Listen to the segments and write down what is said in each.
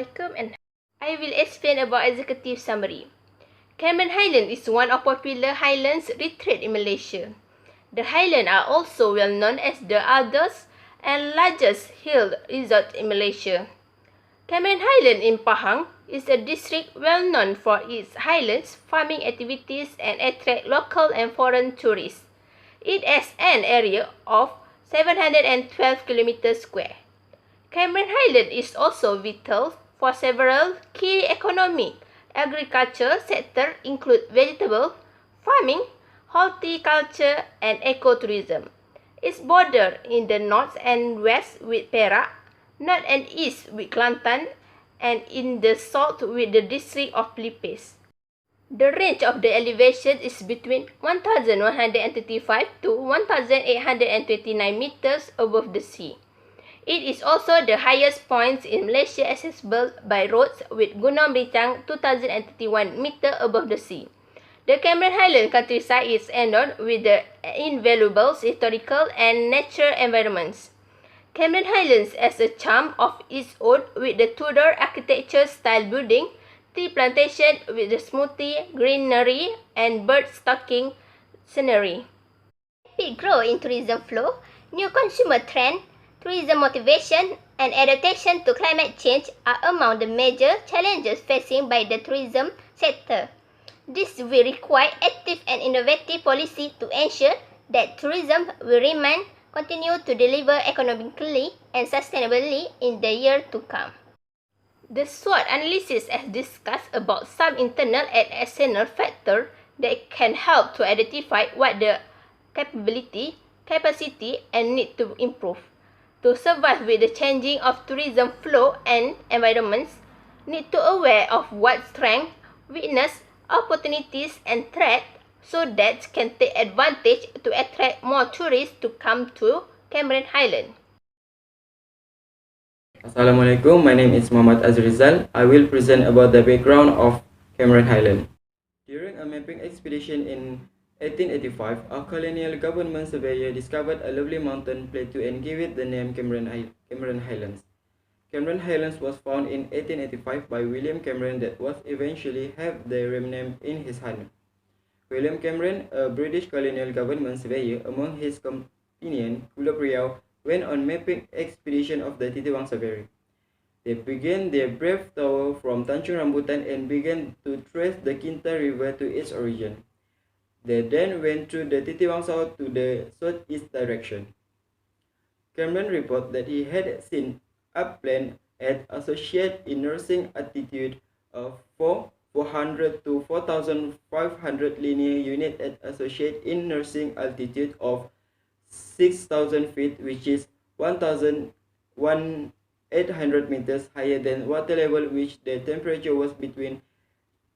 Assalamualaikum, and I will explain about executive summary. Cameron Highland is one of popular highlands retreat in Malaysia. The highlands are also well known as the oldest and largest hill resort in Malaysia. Cameron Highland in Pahang is a district well known for its highlands farming activities and attract local and foreign tourists. It has an area of 712 kilometers square. Cameron Highland is also vital for several key economic agriculture sectors include vegetable farming, horticulture and ecotourism. It's bordered in the north and west with Perak, north and east with Kelantan, and in the south with the district of Pelipis. The range of the elevation is between 1,135 to 1,829 meters above the sea. It is also the highest point in Malaysia accessible by roads with Gunung Bintang 2,031 meters above the sea. The Cameron Highland countryside is endowed with the invaluable historical and natural environments. Cameron Highlands has a charm of its own with the Tudor architecture style building, tea plantation with the smoothie, greenery and bird stalking scenery. Rapid growth in tourism flow, new consumer trend, tourism motivation, and adaptation to climate change are among the major challenges facing by the tourism sector. This will require active and innovative policy to ensure that tourism will continue to deliver economically and sustainably in the year to come. The SWOT analysis has discussed about some internal and external factors that can help to identify what the capacity, and need to improve. To survive with the changing of tourism flow and environments, need to aware of what strength, weakness, opportunities and threats so that can take advantage to attract more tourists to come to Cameron Highland. Assalamualaikum, my name is Muhammad Azrizal. I will present about the background of Cameron Highland. During a mapping expedition in 1885, a colonial government surveyor discovered a lovely mountain plateau and gave it the name Cameron Highlands. Cameron Highlands was found in 1885 by William Cameron that was eventually have the renamed in his honor. William Cameron, a British colonial government surveyor, among his companion, Pulau Riau, went on mapping expedition of the Titiwang Safari. They began their brave tour from Tanjung Rambutan and began to trace the Kinta River to its origin. They then went through the Titiwang South to the southeast direction. Cameron reported that he had seen upland at associated in nursing altitude of 400 to 4,500 linear unit at associated in nursing altitude of 6,000 feet, which is 1,800 meters higher than water level, which the temperature was between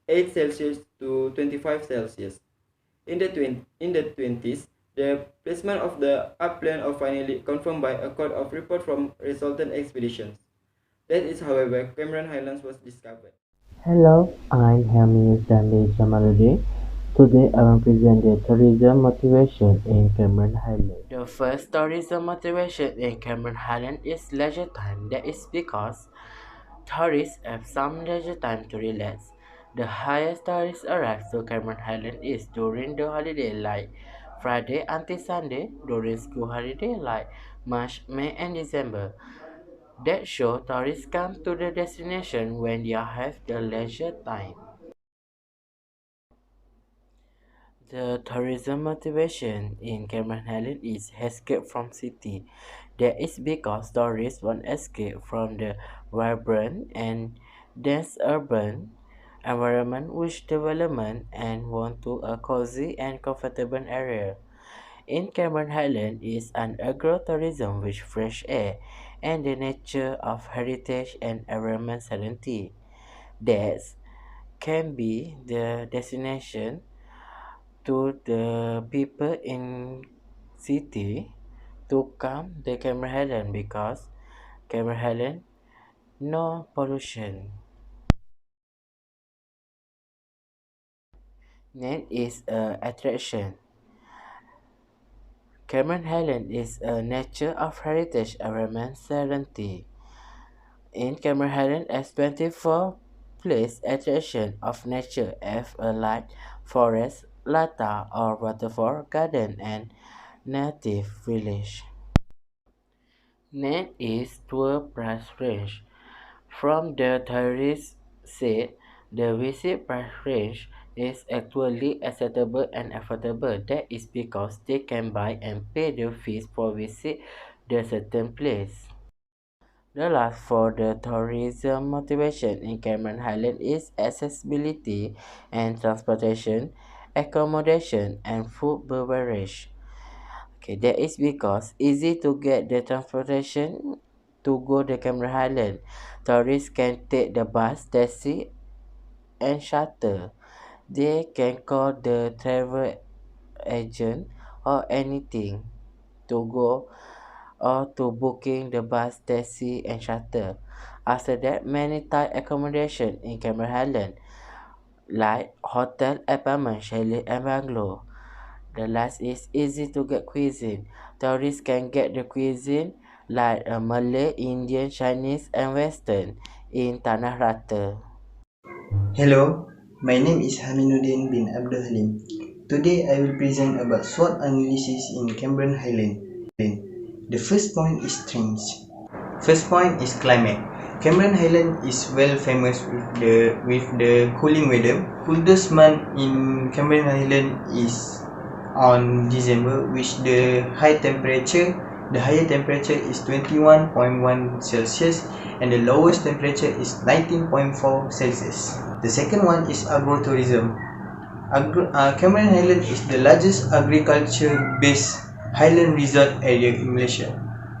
8 Celsius to 25 Celsius. In the 20s, the placement of the upland are finally confirmed by a court of report from resultant expeditions. That is, however, Cameron Highlands was discovered. Hello, I'm Hamid Dandi Jamaluddin. Today I will present the tourism motivation in Cameron Highland. The first tourism motivation in Cameron Highland is leisure time. That is because tourists have some leisure time to relax. The highest tourists arrive to Cameron Highland is during the holiday like Friday until Sunday, during school holiday like March, May and December. That show tourists come to the destination when they have the leisure time. The tourism motivation in Cameron Highland is escape from city. That is because tourists want escape from the vibrant and dense urban environment with development and want to a cozy and comfortable area. In Cameron Highland is an agro-tourism with fresh air and the nature of heritage and environment serenity. That can be the destination to the people in city to come to Cameron Highland because Cameron Highland no pollution. Next is a attraction. Cameron Highland is a nature of heritage environment serenity. in Cameron Highlands as 24 place attraction of nature as a light forest, lata or waterfall garden and native village. Next is tour price range. From the tourist side, the visit price range is actually acceptable and affordable. That is because they can buy and pay the fees for visit the certain place. The last for the tourism motivation in Cameron Highlands is accessibility and transportation, accommodation, and food beverage. Okay, that is because easy to get the transportation to go to Cameron Highland. Tourists can take the bus, taxi, and shuttle. They can call the travel agent or anything to go or to booking the bus, taxi, and shuttle. After that, many Thai accommodation in Cameron Highland, like hotel, apartment, chalet, and bungalow. The last is easy to get cuisine. Tourists can get the cuisine like Malay, Indian, Chinese, and Western in Tanah Rata. Hello, my name is Haminuddin bin Abdul Halim. Today I will present about SWOT analysis in Cameron Highland. The first point is strengths. First point is climate. Cameron Highland is well famous with the cooling weather. Coolest month in Cameron Highland is on December, which the higher temperature is 21.1 Celsius and the lowest temperature is 19.4 Celsius. The second one is agrotourism. Cameron Highland is the largest agriculture-based highland resort area in Malaysia.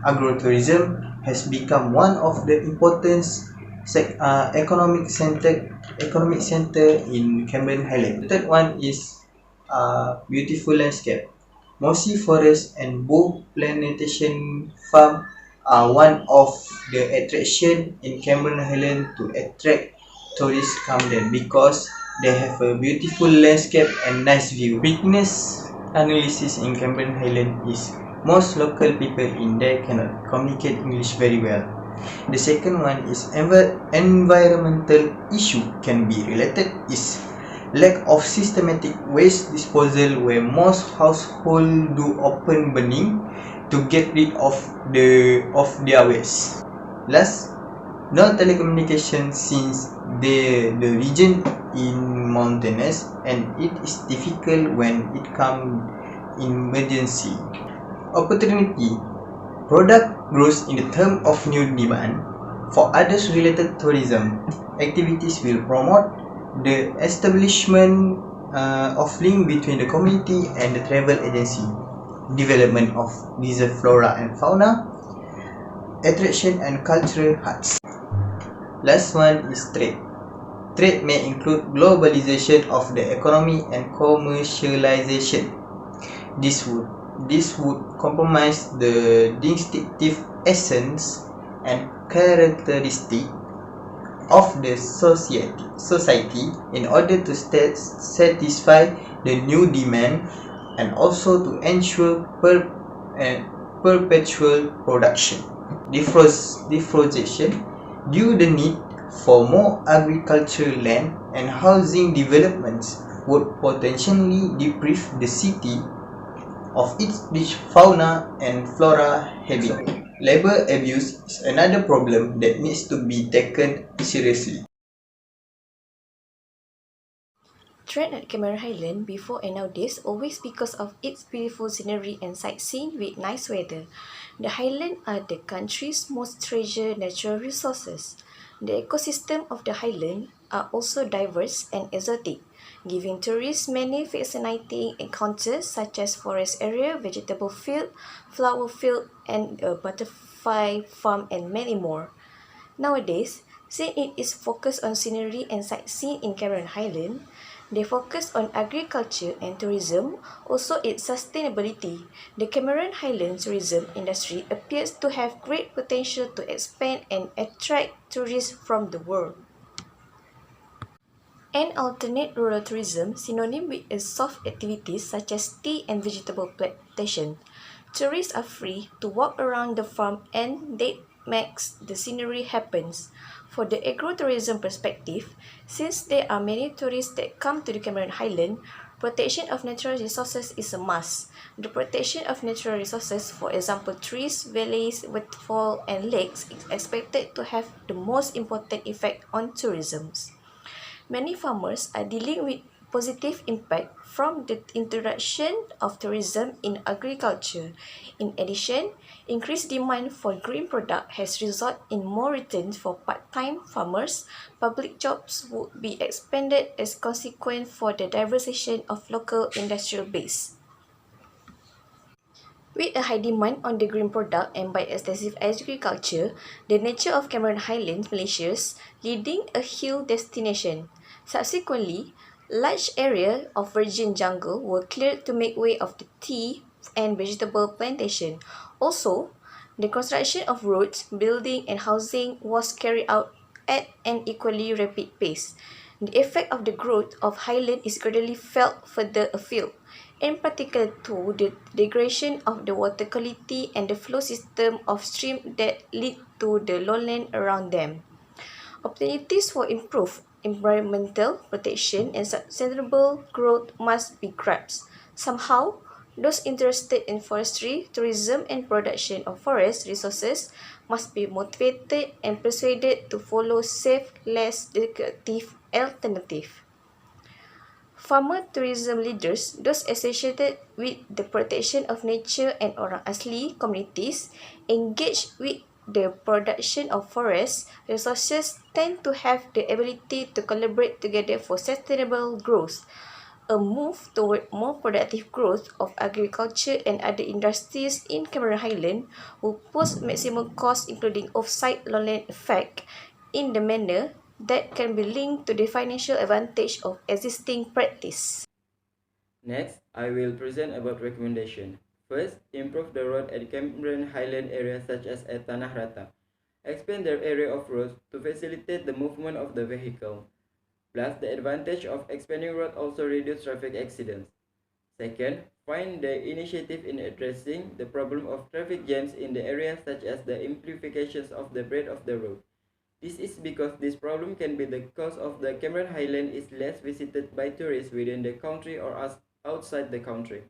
Agrotourism has become one of the important economic center in Cameron Highland. The third one is beautiful landscape. Mossy Forest and Bow Plantation Farm are one of the attraction in Cameron Highland to attract tourists come there because they have a beautiful landscape and nice view. Weakness analysis in Cameron Highland is most local people in there cannot communicate English very well. The second one is environmental issue can be related is lack of systematic waste disposal where most households do open burning to get rid of their waste. Last, no telecommunication since the region in mountainous and it is difficult when it comes emergency. Opportunity. Product grows in the term of new demand. For others related tourism, activities will promote the establishment of link between the community and the travel agency, development of reserve flora and fauna, attraction and cultural arts. Last one is trade. Trade may include globalization of the economy and commercialization. This would compromise the distinctive essence and characteristic of the society in order to satisfy the new demand and also to ensure perpetual production. Deforestation due the need for more agricultural land and housing developments would potentially deprive the city of its rich fauna and flora habitat. Labor abuse is another problem that needs to be taken seriously. Trend at Cameron Highland before and nowadays always because of its beautiful scenery and sightseeing with nice weather. The highlands are the country's most treasured natural resources. The ecosystem of the highland are also diverse and exotic, giving tourists many fascinating encounters such as forest area, vegetable field, flower field, and a butterfly farm and many more. Nowadays, since it is focused on scenery and sightseeing in Cameron Highland, they focus on agriculture and tourism, also its sustainability. The Cameron Highlands tourism industry appears to have great potential to expand and attract tourists from the world. An alternate rural tourism synonym with a soft activities such as tea and vegetable plantation. Tourists are free to walk around the farm and makes the scenery happens. For the agro-tourism perspective, since there are many tourists that come to the Cameron Highland, protection of natural resources is a must. The protection of natural resources, for example trees, valleys, waterfalls, and lakes, is expected to have the most important effect on tourism. Many farmers are dealing with positive impact from the introduction of tourism in agriculture. In addition, increased demand for green products has resulted in more returns for part-time farmers. Public jobs would be expanded as consequent for the diversification of local industrial base. With a high demand on the green product and by extensive agriculture, the nature of Cameron Highlands, Malaysia's leading a hill destination. Subsequently, large areas of virgin jungle were cleared to make way of the tea and vegetable plantation. Also, the construction of roads, building and housing was carried out at an equally rapid pace. The effect of the growth of highland is gradually felt further afield, in particular to the degradation of the water quality and the flow system of streams that lead to the lowland around them. Opportunities for improved environmental protection and sustainable growth must be grasped. Somehow, those interested in forestry, tourism, and production of forest resources must be motivated and persuaded to follow safe, less destructive alternatives. Farmer tourism leaders, those associated with the protection of nature and orang asli communities, engaged with the production of forest resources tend to have the ability to collaborate together for sustainable growth. A move toward more productive growth of agriculture and other industries in Cameron Highland will pose maximum cost including off-site lowland effect in the manner that can be linked to the financial advantage of existing practice. Next, I will present about recommendation. First, improve the road at Cameron Highland area such as at Tanah Rata. Expand the area of roads to facilitate the movement of the vehicle. Plus, the advantage of expanding road also reduce traffic accidents. Second, find the initiative in addressing the problem of traffic jams in the area such as the amplifications of the breadth of the road. This is because this problem can be the cause of the Cameron Highland is less visited by tourists within the country or outside the country.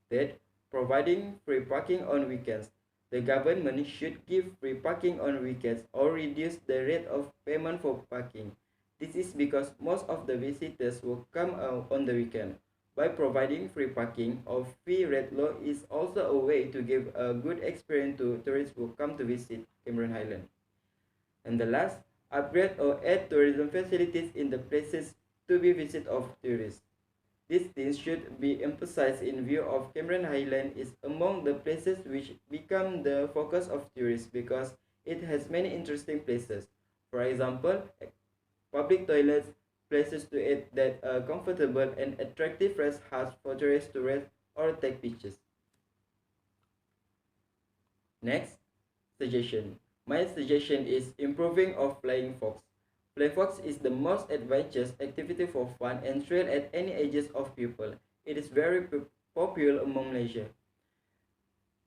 Third, providing free parking on weekends. The government should give free parking on weekends or reduce the rate of payment for parking. This is because most of the visitors will come out on the weekend. By providing free parking or fee rate low is also a way to give a good experience to tourists who come to visit Cameron Highland. And the last, upgrade or add tourism facilities in the places to be visited of tourists. These things should be emphasized in view of Cameron Highland is among the places which become the focus of tourists because it has many interesting places. For example, public toilets, places to eat that are comfortable and attractive rest houses for tourists to rest or take pictures. Next, suggestion. My suggestion is improving of flying fox. Flying fox is the most adventurous activity for fun and thrill at any ages of people. It is very popular among Malaysia.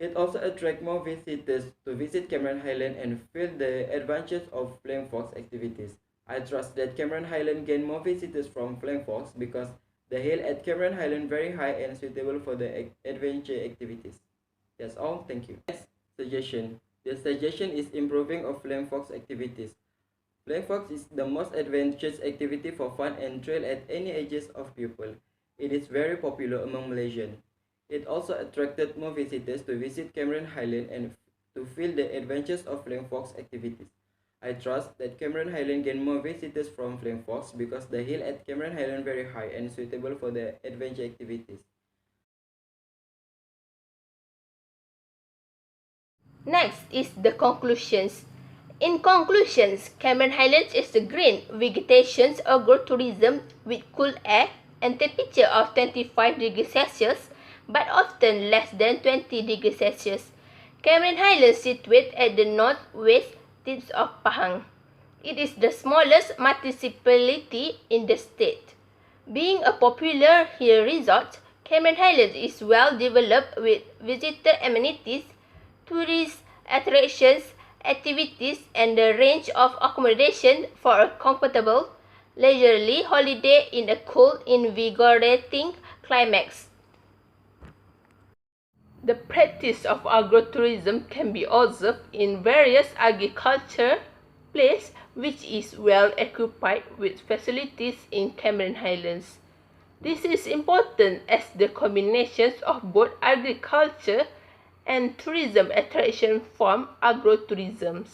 It also attracts more visitors to visit Cameron Highland and feel the adventures of flying fox activities. I trust that Cameron Highland gain more visitors from flying fox because the hill at Cameron Highland very high and suitable for the adventure activities. That's all. Thank you. Next suggestion. The suggestion is improving of flying fox activities. Flying fox is the most adventurous activity for fun and thrill at any ages of people. It is very popular among Malaysians. It also attracted more visitors to visit Cameron Highland and to feel the adventures of flying fox activities. I trust that Cameron Highland gain more visitors from flying fox because the hill at Cameron Highland very high and suitable for the adventure activities. Next is the conclusions. In conclusions, Cameron Highlands is a green vegetation agrotourism with cool air and temperature of 25 degrees Celsius but often less than 20 degrees Celsius. Cameron Highlands situated at the northwest tip of Pahang. It is the smallest municipality in the state. Being a popular hill resort, Cameron Highlands is well developed with visitor amenities, tourist attractions, activities, and the range of accommodation for a comfortable, leisurely holiday in a cool, invigorating climate. The practice of agrotourism can be observed in various agriculture places which is well equipped with facilities in Cameron Highlands. This is important as the combinations of both agriculture and tourism attraction form agrotourism.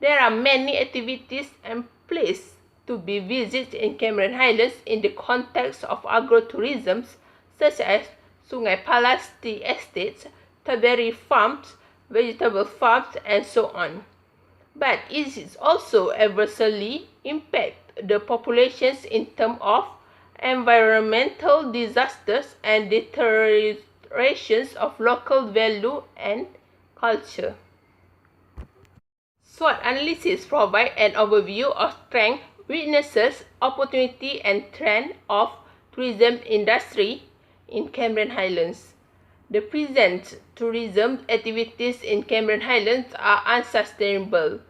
There are many activities and places to be visited in Cameron Highlands in the context of agrotourism, such as Sungai Palas Tea Estates, strawberry farms, vegetable farms, and so on. But it is also adversely impact the populations in terms of environmental disasters and deteriorations of local value and culture. SWOT analysis provides an overview of strengths, weaknesses, opportunity, and trend of tourism industry in Cameron Highlands. The present tourism activities in Cameron Highlands are unsustainable.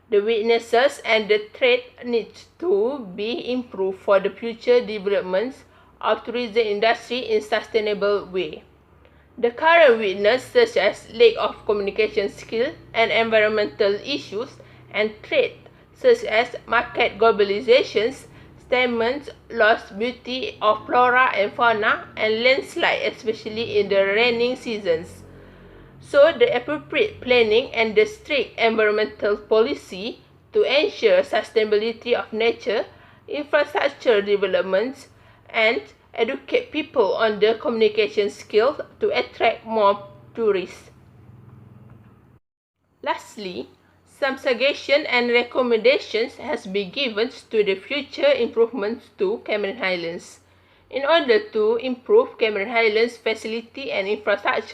The weaknesses and the threat need to be improved for the future developments of tourism industry in sustainable way. The current weakness such as lack of communication skill and environmental issues and threat such as market globalizations, stagnant lost beauty of flora and fauna, and landslide especially in the rainy seasons. So the appropriate planning and the strict environmental policy to ensure sustainability of nature, infrastructure development, and educate people on the communication skills to attract more tourists. Lastly, some suggestions and recommendations has been given to the future improvements to Cameron Highlands. In order to improve Cameron Highlands facility and infrastructure,